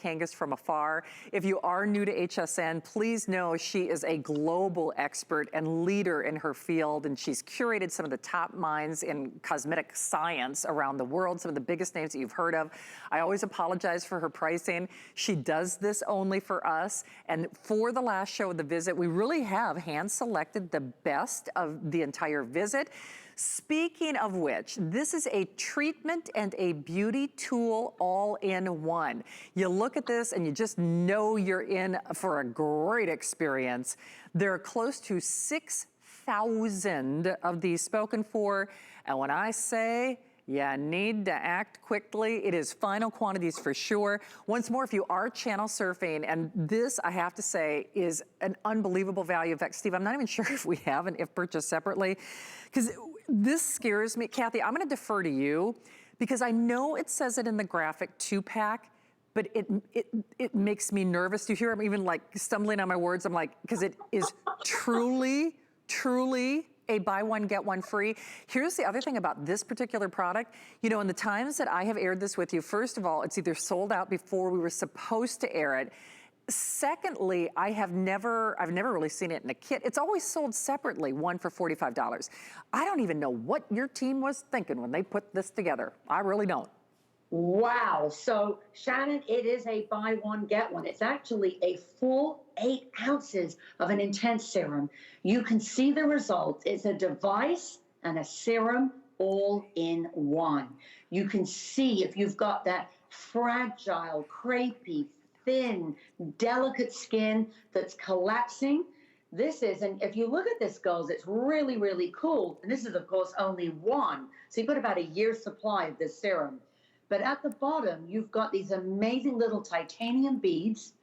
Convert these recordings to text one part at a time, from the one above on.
Kangas from afar. If you are new to HSN, please know she is a global expert and leader in her field, and she's curated some of the top minds in cosmetic science around the world, some of the biggest names that you've heard of. I always apologize for her pricing. She does this only for us, and for the last show of the visit, we really have hand-selected the best of the entire visit. Speaking of which, this is a treatment and a beauty tool all in one. You look at this and you just know you're in for a great experience. There are close to 6,000 of these spoken for, and when I say you need to act quickly, it is final quantities for sure. Once more, if you are channel surfing, and this, I have to say, is an unbelievable value. In fact, Steve, I'm not even sure if we have an if purchased separately, because this scares me. Kathy, I'm gonna defer to you, because I know it says it in the graphic 2-pack, but it makes me nervous to hear. I'm even like stumbling on my words. I'm like, because it is truly, truly a buy one, get one free. Here's the other thing about this particular product. You know, in the times that I have aired this with you, first of all, it's either sold out before we were supposed to air it. Secondly, I've never really seen it in a kit. It's always sold separately, one for $45. I don't even know what your team was thinking when they put this together. I really don't. Wow. So, Shannon, it is a buy one, get one. It's actually a full 8 ounces of an intense serum. You can see the results. It's a device and a serum all in one. You can see if you've got that fragile, crepey, thin, delicate skin that's collapsing. This is, and if you look at this, girls, it's really, really cool. And this is, of course, only one. So you've got about a year's supply of this serum. But at the bottom, you've got these amazing little titanium beads.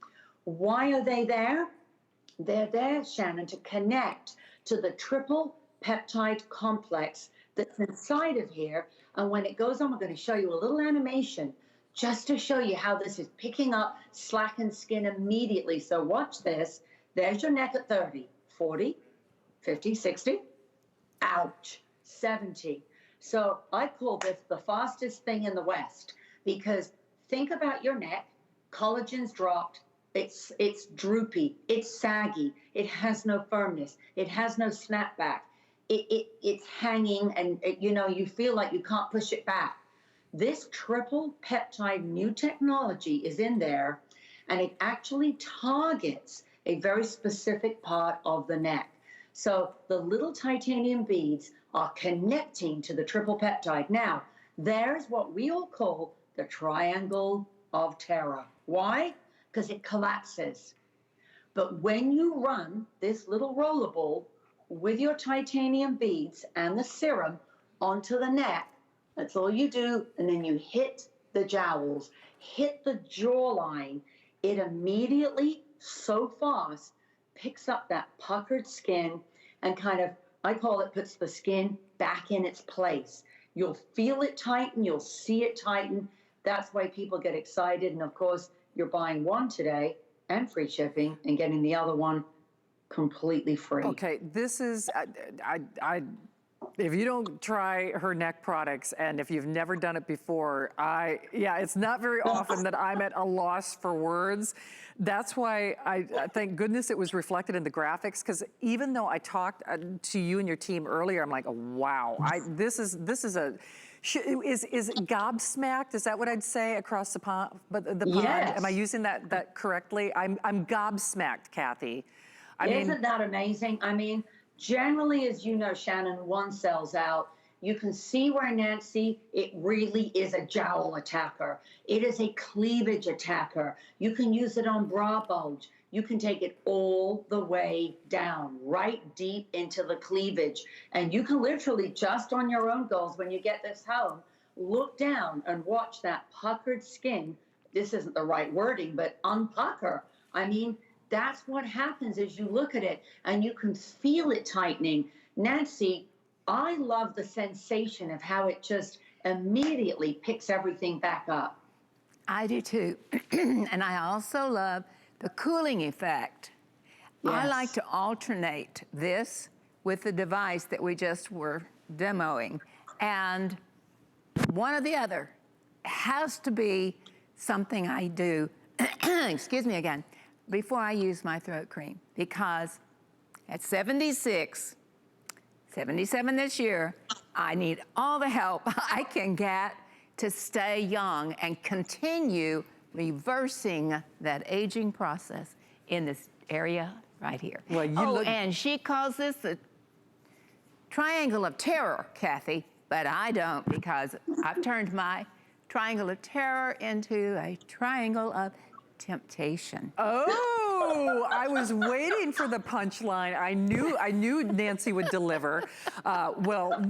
Why are they there? They're there, Shannon, to connect to the triple peptide complex that's inside of here. And when it goes on, we're going to show you a little animation just to show you how this is picking up slackened skin immediately. So watch this. There's your neck at 30, 40, 50, 60. Ouch, 70. So I call this the fastest thing in the West, because think about your neck. Collagen's dropped. It's droopy. It's saggy. It has no firmness. It has no snapback. It's hanging, and you know, you feel like you can't push it back. This triple peptide new technology is in there, and it actually targets a very specific part of the neck. So the little titanium beads are connecting to the triple peptide. Now, there's what we all call the triangle of terror. Why? Because it collapses. But when you run this little rollerball with your titanium beads and the serum onto the neck, that's all you do, and then you hit the jowls, hit the jawline, it immediately, so fast, picks up that puckered skin and kind of, I call it, puts the skin back in its place. You'll feel it tighten, you'll see it tighten. That's why people get excited. And of course, you're buying one today and free shipping and getting the other one completely free. Okay, this is, if you don't try her neck products, and if you've never done it before, yeah, it's not very often that I'm at a loss for words. That's why I thank goodness it was reflected in the graphics, because even though I talked to you and your team earlier, I'm like, oh, wow, this is gobsmacked? Is that what I'd say across the pond? But the pond, yes. Am I using that correctly? I'm gobsmacked, Kathy. Isn't that amazing? I mean, generally, as you know, Shannon, one sells out. You can see where Nancy, it really is a jowl attacker. It is a cleavage attacker. You can use it on bra bulge. You can take it all the way down, right deep into the cleavage. And you can literally, just on your own goals, when you get this home, look down and watch that puckered skin. This isn't the right wording, but unpucker. I mean, that's what happens as you look at it, and you can feel it tightening. Nancy, I love the sensation of how it just immediately picks everything back up. I do too. And I also love the cooling effect. Yes. I like to alternate this with the device that we just were demoing. And one or the other has to be something I do excuse me again, before I use my throat cream, because at 76, 77 this year, I need all the help I can get to stay young and continue reversing that aging process in this area right here. Well, you look... and she calls this the triangle of terror, Kathy, but I don't, because I've turned my triangle of terror into a triangle of temptation. Oh, I was waiting for the punchline. I knew Nancy would deliver. Well,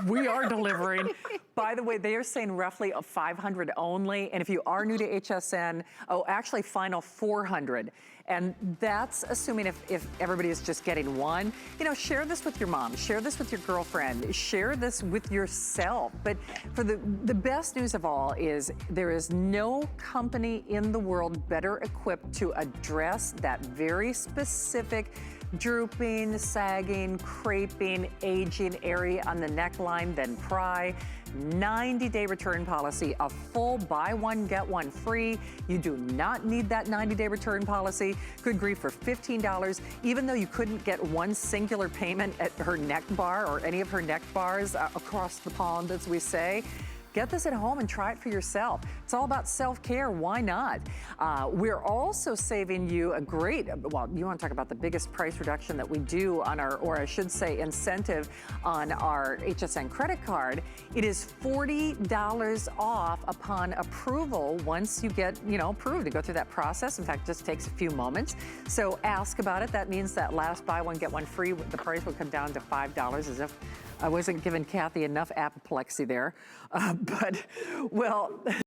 we are delivering. By the way, they are saying roughly 500 only. And if you are new to HSN, actually final 400. And that's assuming if everybody is just getting one. You know, share this with your mom, share this with your girlfriend, share this with yourself. But for the best news of all is there is no company in the world better equipped to address that very specific drooping, sagging, creping, aging area on the neckline than Prai. 90-day return policy, a full buy one, get one free. You do not need that 90-day return policy. Good grief, for $15, even though you couldn't get one singular payment at her neck bar or any of her neck bars across the pond, as we say. Get this at home and try it for yourself. It's all about self-care, why not? We're also saving you a great, well, you want to talk about the biggest price reduction that we do on our, or I should say incentive on our HSN credit card. It is $40 off upon approval once you get, approved and go through that process. In fact, it just takes a few moments. So ask about it. That means that last buy one, get one free, the price will come down to $5, as if I wasn't giving Kathy enough apoplexy there. But, well...